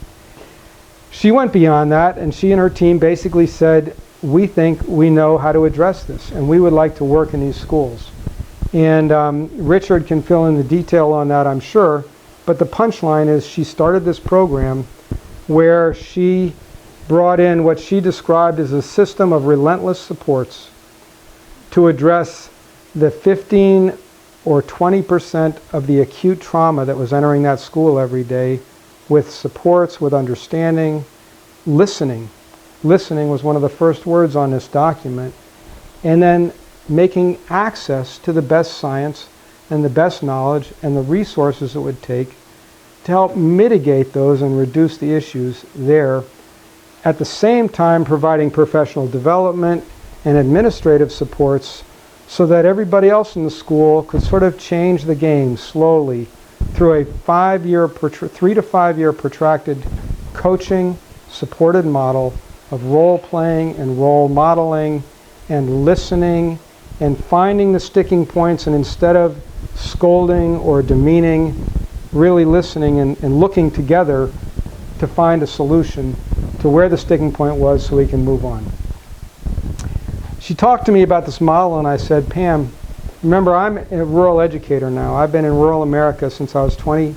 She went beyond that, and she and her team basically said, we think we know how to address this, and we would like to work in these schools. And Richard can fill in the detail on that, I'm sure, but the punchline is she started this program where she brought in what she described as a system of relentless supports to address the 15 or 20% of the acute trauma that was entering that school every day, with supports, with understanding, listening. Listening was one of the first words on this document. And then making access to the best science and the best knowledge and the resources it would take to help mitigate those and reduce the issues there. At the same time, providing professional development and administrative supports so that everybody else in the school could sort of change the game slowly through a 3 to 5 year protracted coaching supported model of role playing and role modeling and listening and finding the sticking points, and instead of scolding or demeaning, really listening and looking together to find a solution to where the sticking point was so we can move on. She talked to me about this model, and I said, Pam, remember, I'm a rural educator now. I've been in rural America since I was 20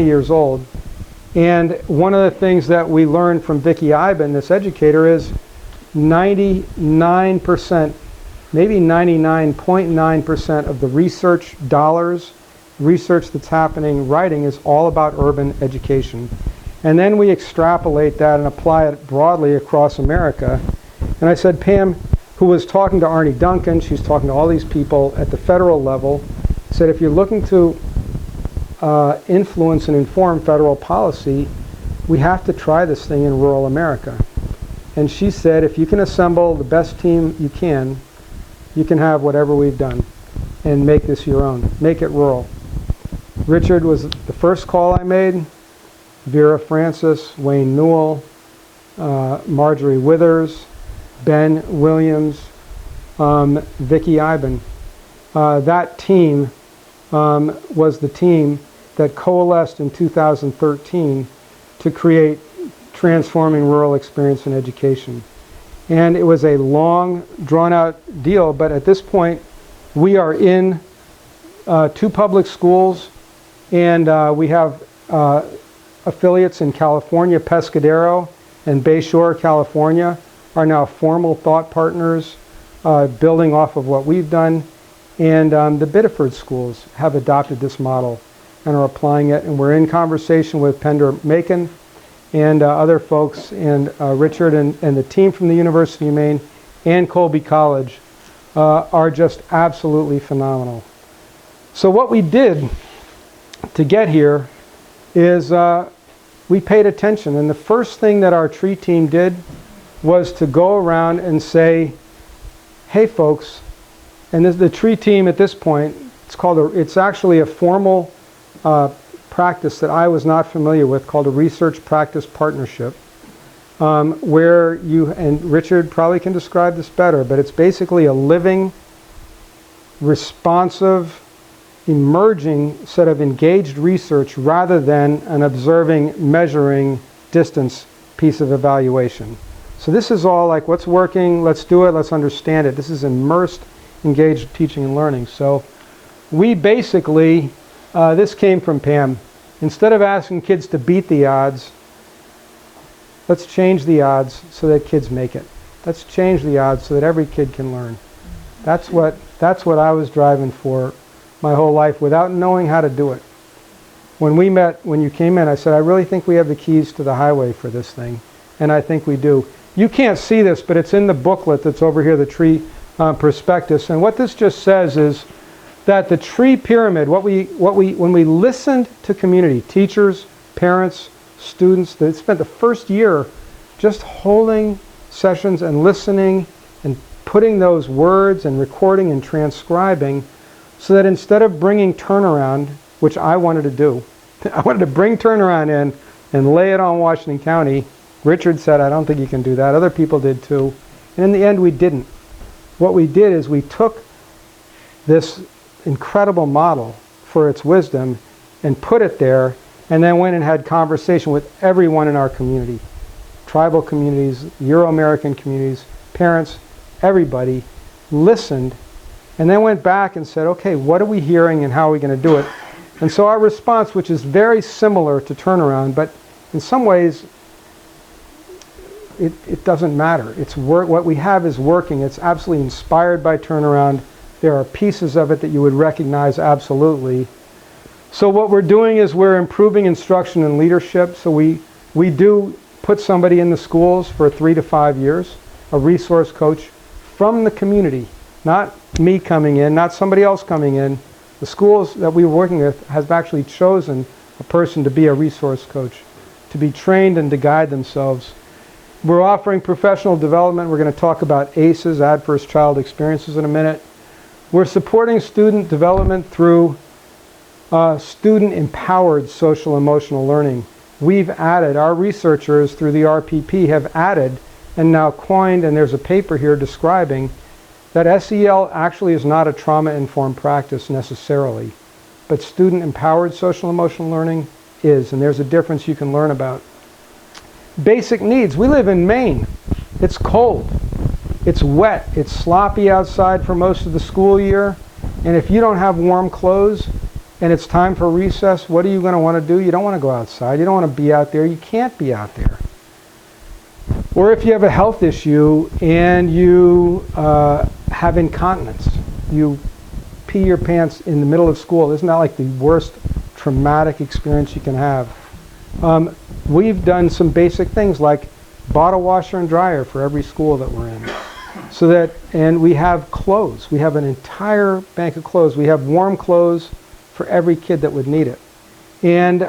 years old. And one of the things that we learned from Vicki Iben, this educator, is 99%, maybe 99.9% of the research dollars, research that's happening, writing, is all about urban education. And then we extrapolate that and apply it broadly across America. And I said, Pam, who was talking to Arnie Duncan, she's talking to all these people at the federal level, said, if you're looking to influence and inform federal policy, we have to try this thing in rural America. And she said, if you can assemble the best team you can you can have whatever we've done and make this your own. Make it rural. Richard was the first call I made. Vera Francis, Wayne Newell, Marjorie Withers, Ben Williams, Vicki Iben. That team was the team that coalesced in 2013 to create Transforming Rural Experience in Education. And it was a long, drawn-out deal, but at this point, we are in 2 public schools, and we have affiliates in California. Pescadero and Bayshore, California, are now formal thought partners, building off of what we've done. And the Biddeford schools have adopted this model and are applying it. And we're in conversation with Pender Macon and other folks, and Richard and the team from the University of Maine and Colby College are just absolutely phenomenal. So what we did to get here is we paid attention. And the first thing that our tree team did was to go around and say, hey folks, and the tree team at this point, it's actually a formal practice that I was not familiar with, called a research practice partnership, where you, and Richard probably can describe this better, but it's basically a living, responsive, emerging set of engaged research rather than an observing, measuring, distance piece of evaluation. So this is all like, what's working, let's do it, let's understand it. This is immersed, engaged teaching and learning. So we basically, this came from Pam. Instead of asking kids to beat the odds, let's change the odds so that kids make it. Let's change the odds so that every kid can learn. That's what I was driving for my whole life without knowing how to do it. When we met, when you came in, I said, I really think we have the keys to the highway for this thing. And I think we do. You can't see this, but it's in the booklet that's over here, the tree prospectus. And what this just says is that the tree pyramid, when we listened to community, teachers, parents, students, that spent the first year just holding sessions and listening and putting those words and recording and transcribing, so that instead of bringing turnaround, which I wanted to do, I wanted to bring turnaround in and lay it on Washington County. Richard said, I don't think you can do that. Other people did too. And in the end, we didn't. What we did is we took this incredible model for its wisdom and put it there, and then went and had conversation with everyone in our community. Tribal communities, Euro-American communities, parents, everybody listened, and then went back and said, okay, what are we hearing and how are we going to do it? And so our response, which is very similar to turnaround, but in some ways it doesn't matter. It's what we have is working. It's absolutely inspired by turnaround. There are pieces of it that you would recognize absolutely. So what we're doing is we're improving instruction and leadership. So we do put somebody in the schools for 3 to 5 years, a resource coach from the community, not me coming in, not somebody else coming in. The schools that we were working with have actually chosen a person to be a resource coach, to be trained and to guide themselves. We're offering professional development. We're going to talk about ACEs, Adverse Child Experiences, in a minute. We're supporting student development through student-empowered social emotional learning. We've added, our researchers through the RPP have added and now coined, and there's a paper here describing that SEL actually is not a trauma-informed practice necessarily, but student-empowered social emotional learning is, and there's a difference you can learn about. Basic needs. We live in Maine. It's cold. It's wet. It's sloppy outside for most of the school year, and if you don't have warm clothes and it's time for recess, what are you going to want to do? You don't want to go outside. You don't want to be out there. You can't be out there. Or if you have a health issue and you have incontinence, you pee your pants in the middle of school. Isn't that like the worst traumatic experience you can have? We've done some basic things like bottle washer and dryer for every school that we're in. So that, and we have clothes. We have an entire bank of clothes. We have warm clothes for every kid that would need it. And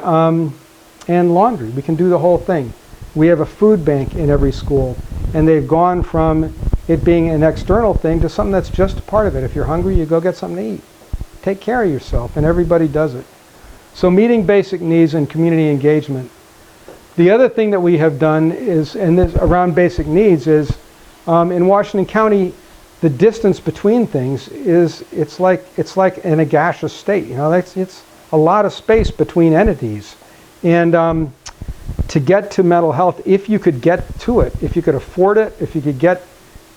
laundry. We can do the whole thing. We have a food bank in every school, and they've gone from it being an external thing to something that's just a part of it. If you're hungry, you go get something to eat. Take care of yourself, and everybody does it. So meeting basic needs and community engagement. The other thing that we have done is, and this around basic needs, is in Washington County, the distance between things is, it's like in a gaseous state. You know, it's a lot of space between entities. And to get to mental health, if you could get to it, if you could afford it, if you could get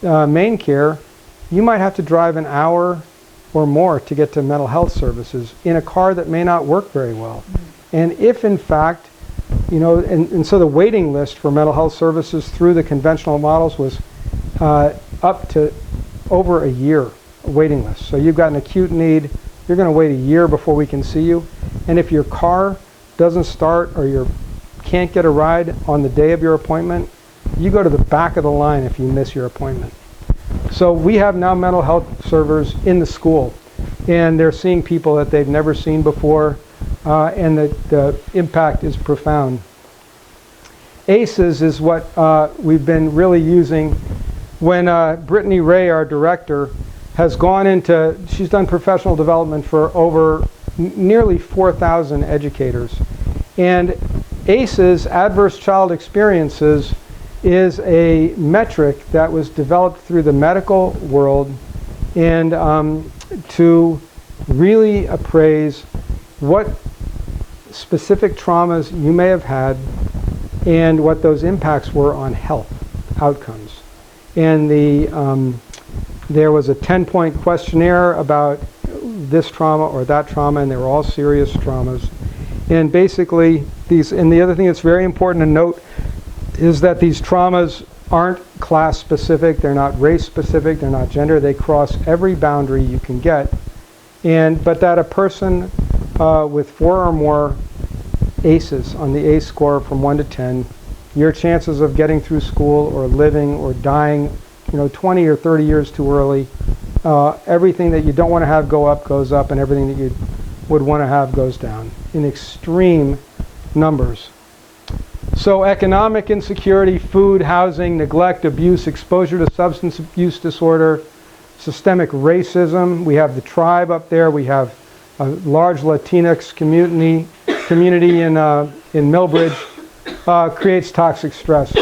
main care, you might have to drive an hour or more to get to mental health services in a car that may not work very well. And if in fact, you know, and so the waiting list for mental health services through the conventional models was up to over a year waiting list. So you've got an acute need, you're going to wait a year before we can see you. And if your car doesn't start or you can't get a ride on the day of your appointment, you go to the back of the line if you miss your appointment. So we have now mental health servers in the school, and they're seeing people that they've never seen before, and the impact is profound. ACEs is what we've been really using when Brittany Ray, our director, has gone into, she's done professional development for over nearly 4,000 educators. And ACEs, Adverse Child Experiences, is a metric that was developed through the medical world and to really appraise what specific traumas you may have had and what those impacts were on health outcomes. And there was a 10-point questionnaire about this trauma or that trauma, and they were all serious traumas. And basically, and the other thing that's very important to note is that these traumas aren't class specific, they're not race specific, they're not gender, they cross every boundary you can get. But that a person with 4 or more ACEs on the ACE score from 1 to 10, your chances of getting through school or living or dying, 20 or 30 years too early, everything that you don't want to have go up goes up, and everything that you would want to have goes down in extreme numbers. So economic insecurity, food, housing, neglect, abuse, exposure to substance abuse disorder, systemic racism. We have the tribe up there. We have a large Latinx community in Millbridge, creates toxic stress.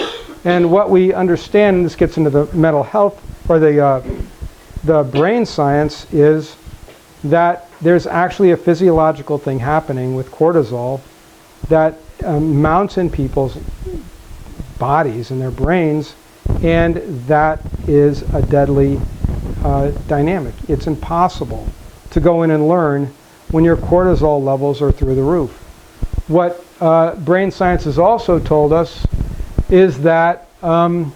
And what we understand, and this gets into the mental health or the brain science, is that there's actually a physiological thing happening with cortisol that mounts in people's bodies and their brains, and that is a deadly dynamic. It's impossible to go in and learn when your cortisol levels are through the roof. What brain science has also told us is that so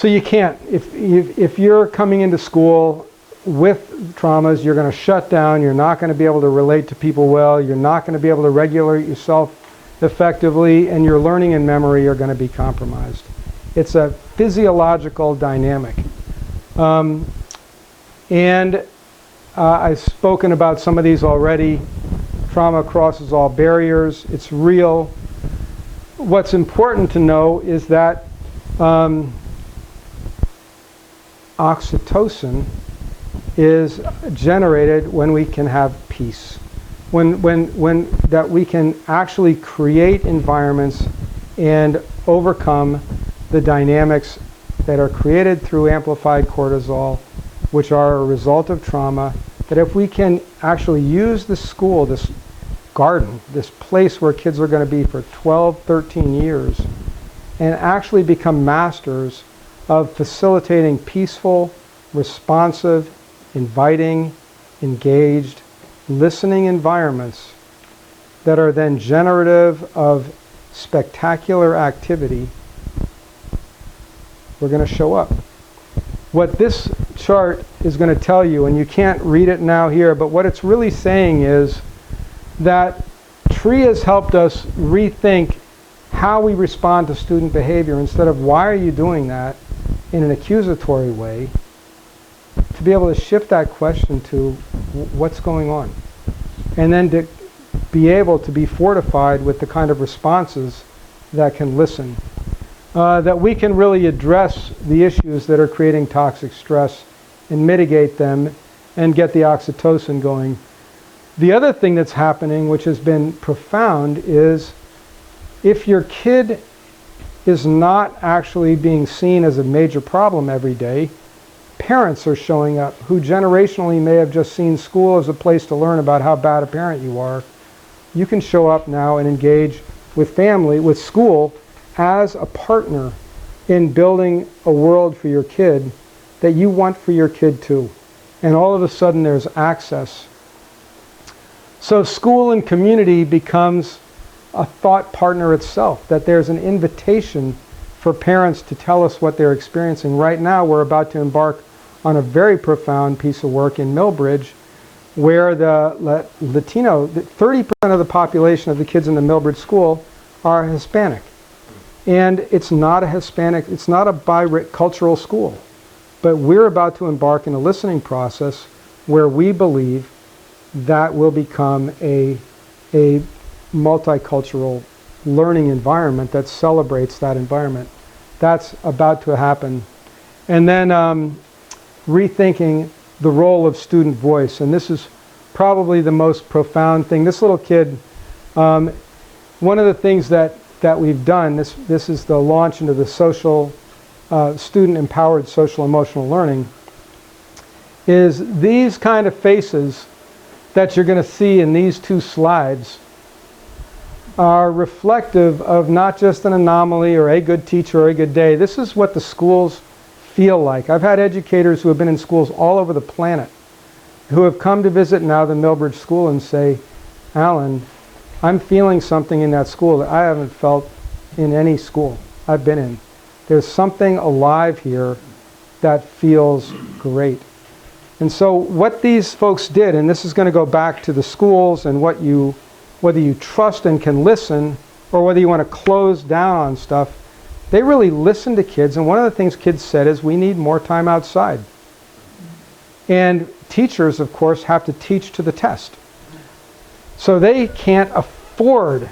you can't, if you're coming into school with traumas, you're going to shut down, you're not going to be able to relate to people well, you're not going to be able to regulate yourself effectively, and your learning and memory are going to be compromised. It's a physiological dynamic. I've spoken about some of these already. Trauma crosses all barriers. It's real. What's important to know is that oxytocin is generated when we can have peace, when that we can actually create environments and overcome the dynamics that are created through amplified cortisol, which are a result of trauma. That if we can actually use the school, this garden, this place where kids are going to be for 12, 13 years, and actually become masters of facilitating peaceful, responsive, inviting, engaged, listening environments that are then generative of spectacular activity, we're going to show up. What this chart is going to tell you, and you can't read it now here, but what it's really saying is that TREE has helped us rethink how we respond to student behavior instead of why are you doing that in an accusatory way, to be able to shift that question to what's going on, and then to be able to be fortified with the kind of responses that can listen. that we can really address the issues that are creating toxic stress and mitigate them and get the oxytocin going. The other thing that's happening, which has been profound, is if your kid is not actually being seen as a major problem every day, parents are showing up who generationally may have just seen school as a place to learn about how bad a parent you are. You can show up now and engage with family, with school, as a partner in building a world for your kid that you want for your kid too. And all of a sudden there's access. So school and community becomes a thought partner itself, that there's an invitation for parents to tell us what they're experiencing. Right now we're about to embark on a very profound piece of work in Millbridge where the Latino, 30% of the population of the kids in the Millbridge school are Hispanic. And it's not a Hispanic, it's not a bicultural school. But we're about to embark in a listening process where we believe that will become a multicultural learning environment that celebrates that environment. That's about to happen. And then rethinking the role of student voice. And this is probably the most profound thing. This little kid, one of the things that we've done, this is the launch into the social, student-empowered social emotional learning, is these kind of faces that you're going to see in these two slides are reflective of not just an anomaly or a good teacher or a good day. This is what the schools feel like. I've had educators who have been in schools all over the planet who have come to visit now the Millbridge School and say, Alan, I'm feeling something in that school that I haven't felt in any school I've been in. There's something alive here that feels great. And so what these folks did, and this is going to go back to the schools and whether you trust and can listen or whether you want to close down on stuff, they really listened to kids. And one of the things kids said is we need more time outside. And teachers, of course, have to teach to the test. So they can't afford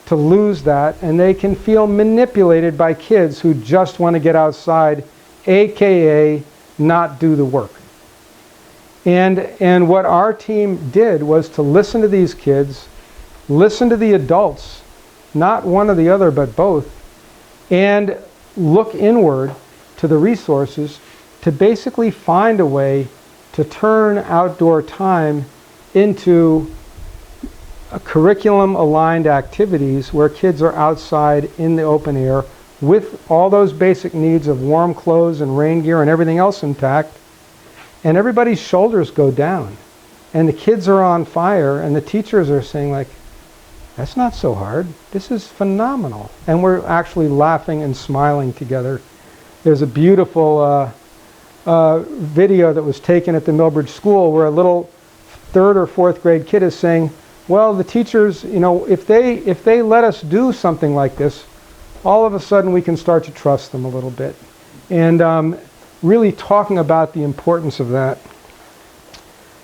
to lose that, and they can feel manipulated by kids who just want to get outside, AKA not do the work. And what our team did was to listen to these kids, listen to the adults, not one or the other, but both, and look inward to the resources to basically find a way to turn outdoor time into a curriculum-aligned activities where kids are outside in the open air with all those basic needs of warm clothes and rain gear and everything else intact, and everybody's shoulders go down. And the kids are on fire, and the teachers are saying, like, that's not so hard. This is phenomenal. And we're actually laughing and smiling together. There's a beautiful video that was taken at the Millbridge School where a little 3rd or 4th grade kid is saying, well, the teachers, you know, if they let us do something like this, all of a sudden we can start to trust them a little bit. And really talking about the importance of that.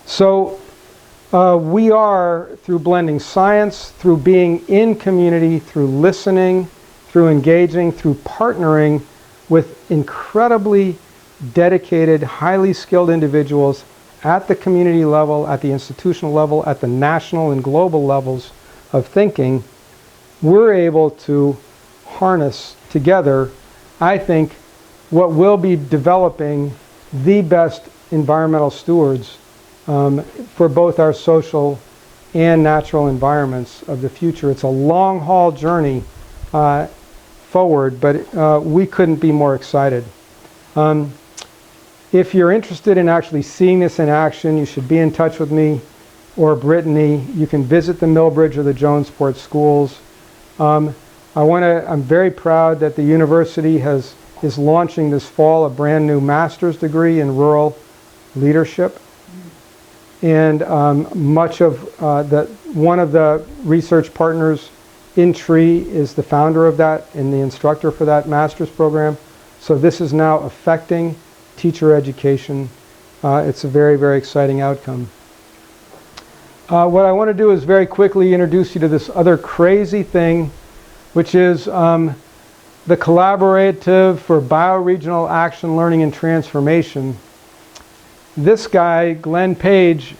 So we are, through blending science, through being in community, through listening, through engaging, through partnering with incredibly dedicated, highly skilled individuals at the community level, at the institutional level, at the national and global levels of thinking, we're able to harness together, I think, what will be developing the best environmental stewards for both our social and natural environments of the future. It's a long haul journey forward, but we couldn't be more excited. If you're interested in actually seeing this in action, you should be in touch with me or Brittany. You can visit the Millbridge or the Jonesport schools. I'm very proud that the university is launching this fall a brand new master's degree in rural leadership. And much of one of the research partners in TREE is the founder of that and the instructor for that master's program. So this is now affecting teacher education. It's a very, very exciting outcome. What I want to do is very quickly introduce you to this other crazy thing, which is the Collaborative for Bioregional Action, Learning, and Transformation. This guy, Glenn Page,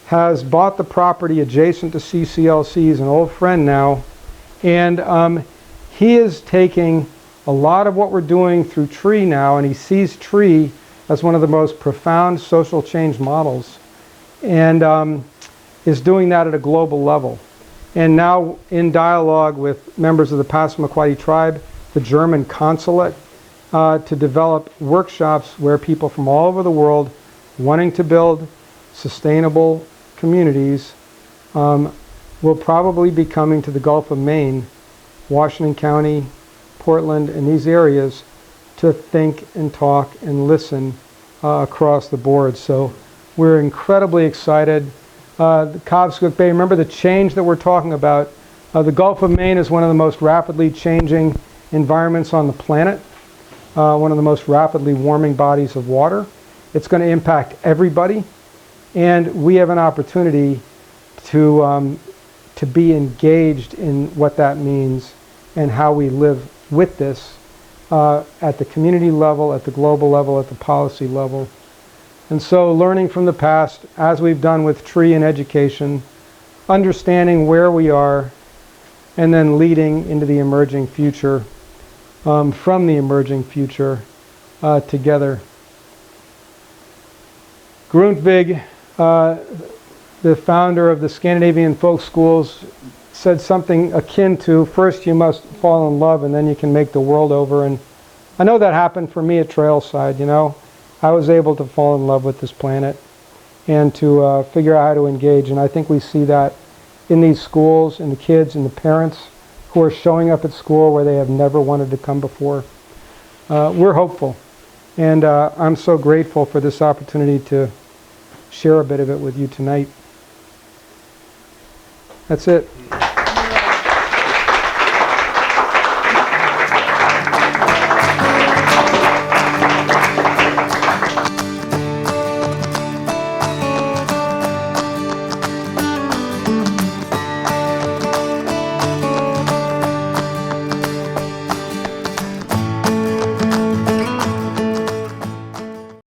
has bought the property adjacent to CCLC. He's an old friend now. And he is taking a lot of what we're doing through TREE now, and he sees TREE as one of the most profound social change models, and is doing that at a global level. And now in dialogue with members of the Passamaquoddy tribe, the German consulate, to develop workshops where people from all over the world wanting to build sustainable communities will probably be coming to the Gulf of Maine, Washington County, Portland, and these areas to think and talk and listen across the board. So we're incredibly excited. The Cobscook Bay, remember the change that we're talking about. The Gulf of Maine is one of the most rapidly changing environments on the planet, one of the most rapidly warming bodies of water. It's going to impact everybody, and we have an opportunity to be engaged in what that means and how we live with this at the community level, at the global level, at the policy level. And so learning from the past, as we've done with TREE and education, understanding where we are, and then leading into the emerging future, from the emerging future together. Grundtvig, the founder of the Scandinavian folk schools, said something akin to, first you must fall in love and then you can make the world over. And I know that happened for me at Trailside, you know. I was able to fall in love with this planet and to figure out how to engage. And I think we see that in these schools, in the kids and the parents who are showing up at school where they have never wanted to come before. We're hopeful. And I'm so grateful for this opportunity to share a bit of it with you tonight. That's it.